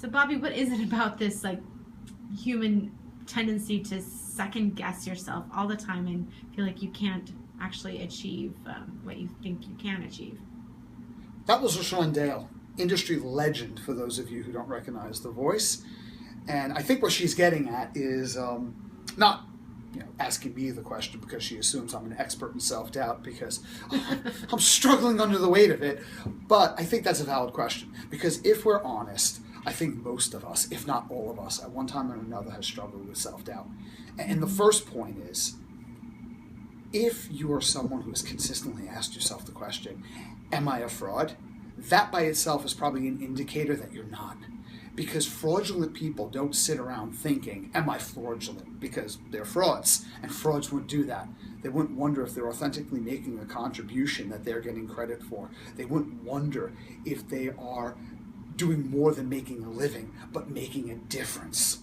So Bobby, what is it about this like human tendency to second guess yourself all the time and feel like you can't actually achieve what you think you can achieve? That was Rashawn Dale, industry legend for those of you who don't recognize the voice. And I think what she's getting at is not asking me the question because she assumes I'm an expert in self-doubt because I'm struggling under the weight of it. But I think that's a valid question because if we're honest, I think most of us, if not all of us, at one time or another has struggled with self-doubt. And the first point is, if you are someone who has consistently asked yourself the question, am I a fraud? That by itself is probably an indicator that you're not. Because fraudulent people don't sit around thinking, am I fraudulent? Because they're frauds, and frauds wouldn't do that. They wouldn't wonder if they're authentically making a contribution that they're getting credit for. They wouldn't wonder if they are doing more than making a living, but making a difference.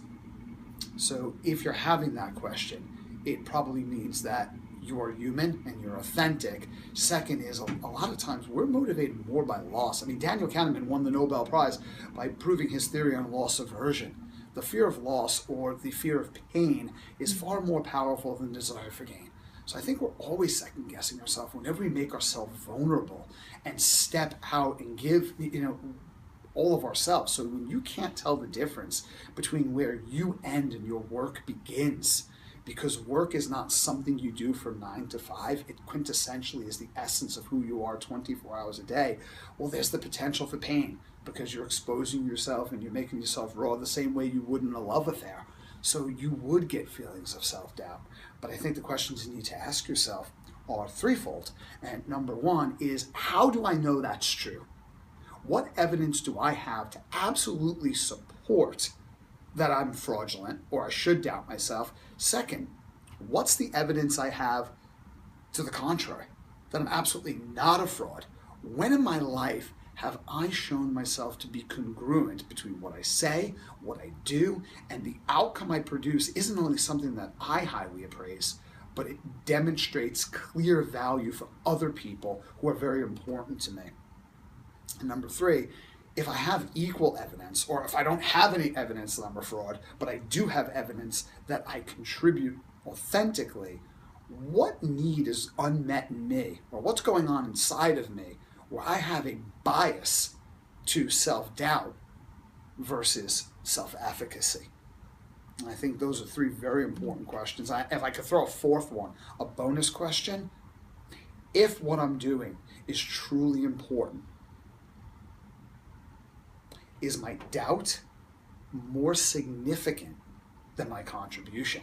So if you're having that question, it probably means that you are human and you're authentic. Second is a lot of times we're motivated more by loss. I mean, Daniel Kahneman won the Nobel Prize by proving his theory on loss aversion. The fear of loss or the fear of pain is far more powerful than desire for gain. So I think we're always second guessing ourselves whenever we make ourselves vulnerable and step out and give, all of ourselves. So when you can't tell the difference between where you end and your work begins, because work is not something you do from 9 to 5. It quintessentially is the essence of who you are 24 hours a day. Well, there's the potential for pain because you're exposing yourself and you're making yourself raw the same way you would in a love affair. So you would get feelings of self-doubt. But I think the questions you need to ask yourself are threefold. And number one is, how do I know that's true? What evidence do I have to absolutely support that I'm fraudulent or I should doubt myself? Second, what's the evidence I have to the contrary, that I'm absolutely not a fraud? When in my life have I shown myself to be congruent between what I say, what I do, and the outcome I produce isn't only something that I highly appraise, but it demonstrates clear value for other people who are very important to me. And number three, if I have equal evidence, or if I don't have any evidence that I'm a fraud, but I do have evidence that I contribute authentically, what need is unmet in me, or what's going on inside of me where I have a bias to self-doubt versus self-efficacy? And I think those are three very important questions. If I could throw a fourth one, a bonus question, if what I'm doing is truly important, is my doubt more significant than my contribution?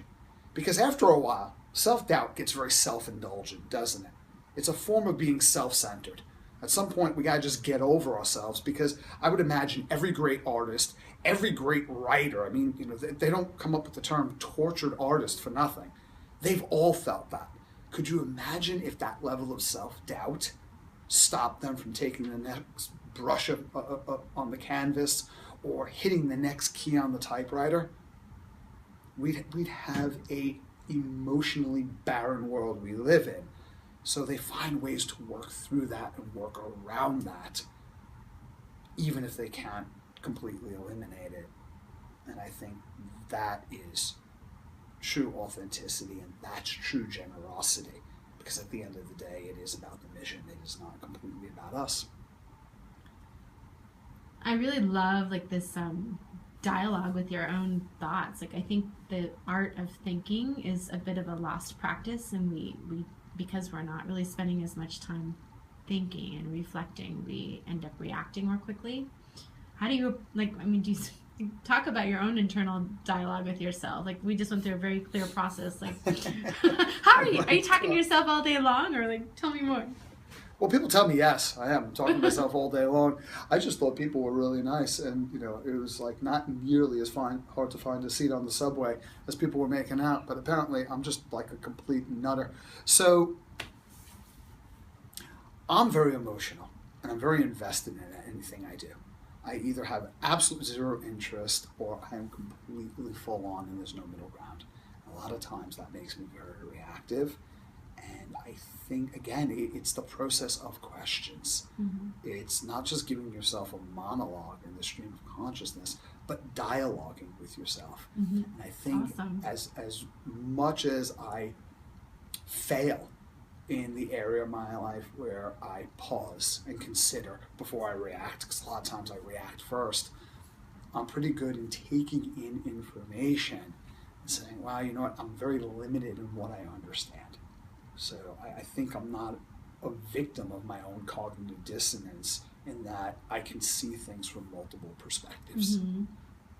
Because after a while, self-doubt gets very self-indulgent, doesn't it? It's a form of being self-centered. At some point, we gotta just get over ourselves, because I would imagine every great artist, every great writer, they don't come up with the term tortured artist for nothing. They've all felt that. Could you imagine if that level of self-doubt stopped them from taking the next brush on the canvas or hitting the next key on the typewriter? We'd have a emotionally barren world we live in. So they find ways to work through that and work around that, even if they can't completely eliminate it. And I think that is true authenticity, and that's true generosity, because at the end of the day, it is about the mission. It is not completely about us. I really love this dialogue with your own thoughts. I think the art of thinking is a bit of a lost practice, and we because we're not really spending as much time thinking and reflecting, we end up reacting more quickly. How do you do you talk about your own internal dialogue with yourself? We just went through a very clear process. How are you? Are you talking to yourself all day long, or tell me more? Well, people tell me yes, I am talking to myself all day long. I just thought people were really nice, and it was not nearly as hard to find a seat on the subway as people were making out. But apparently, I'm just a complete nutter. So I'm very emotional, and I'm very invested in anything I do. I either have absolute zero interest, or I am completely full on, and there's no middle ground. A lot of times that makes me very reactive. And I think, again, it's the process of questions. Mm-hmm. It's not just giving yourself a monologue in the stream of consciousness, but dialoguing with yourself. Mm-hmm. And I think Awesome. as much as I fail in the area of my life where I pause and consider before I react, because a lot of times I react first, I'm pretty good in taking in information and saying, wow, you know what, I'm very limited in what I understand. So I think I'm not a victim of my own cognitive dissonance in that I can see things from multiple perspectives. Mm-hmm.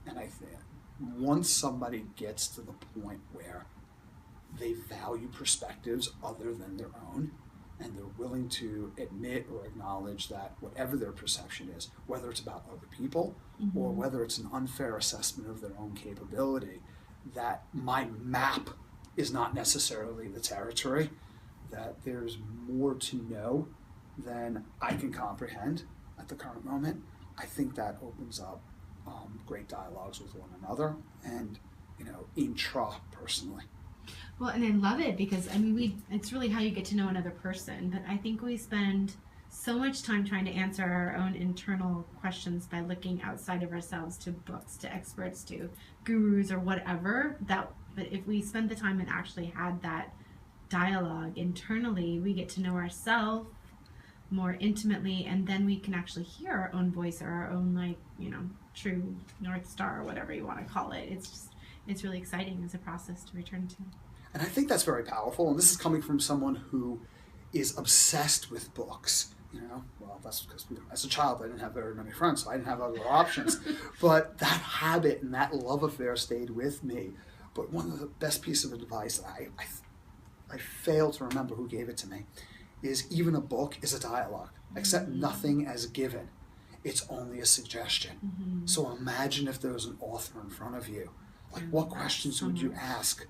And I think once somebody gets to the point where they value perspectives other than their own, and they're willing to admit or acknowledge that whatever their perception is, whether it's about other people Mm-hmm. or whether it's an unfair assessment of their own capability, that my map is not necessarily the territory, that there's more to know than I can comprehend at the current moment. I think that opens up great dialogues with one another and, intrapersonally. Well, and I love it because, it's really how you get to know another person. But I think we spend so much time trying to answer our own internal questions by looking outside of ourselves to books, to experts, to gurus or whatever. But if we spend the time and actually had that dialogue internally, we get to know ourselves more intimately, and then we can actually hear our own voice or our own, true North Star or whatever you want to call it. It's really exciting as a process to return to. And I think that's very powerful. And this is coming from someone who is obsessed with books. Well, that's because as a child I didn't have very many friends, so I didn't have other options. But that habit and that love affair stayed with me. But one of the best pieces of advice I fail to remember who gave it to me is even a book is a dialogue. Accept nothing as given. It's only a suggestion. Mm-hmm. So imagine if there was an author in front of you. What questions would you ask?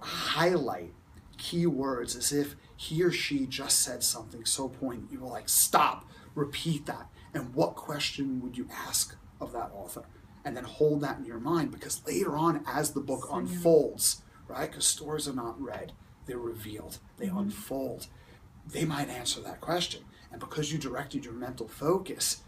Highlight keywords as if he or she just said something so poignant. You were like, stop, repeat that. And what question would you ask of that author? And then hold that in your mind, because later on, as the book unfolds, right? Because stories are not read, they're revealed, they unfold. They might answer that question. And because you directed your mental focus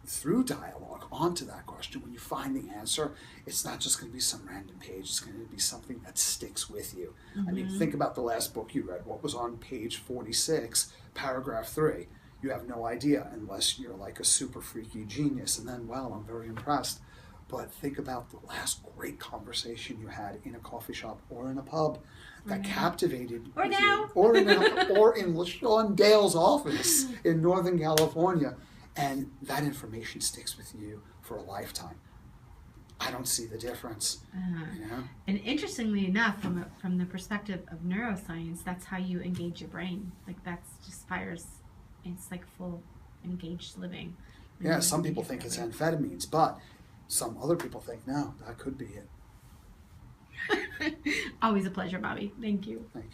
through dialogue onto that question, when you find the answer, it's not just going to be some random page, it's going to be something that sticks with you. Mm-hmm. Think about the last book you read. What was on page 46, paragraph 3? You have no idea unless you're like a super freaky genius, and then, well, I'm very impressed. But think about the last great conversation you had in a coffee shop or in a pub that captivated or now you, or in LaShawn Dale's office in Northern California. And that information sticks with you for a lifetime. I don't see the difference. And interestingly enough, from the perspective of neuroscience, that's how you engage your brain. That's just fires. It's like full engaged living. Yeah, some people think it's amphetamines, but some other people think, no, that could be it. Always a pleasure, Bobby. Thank you. Thank you.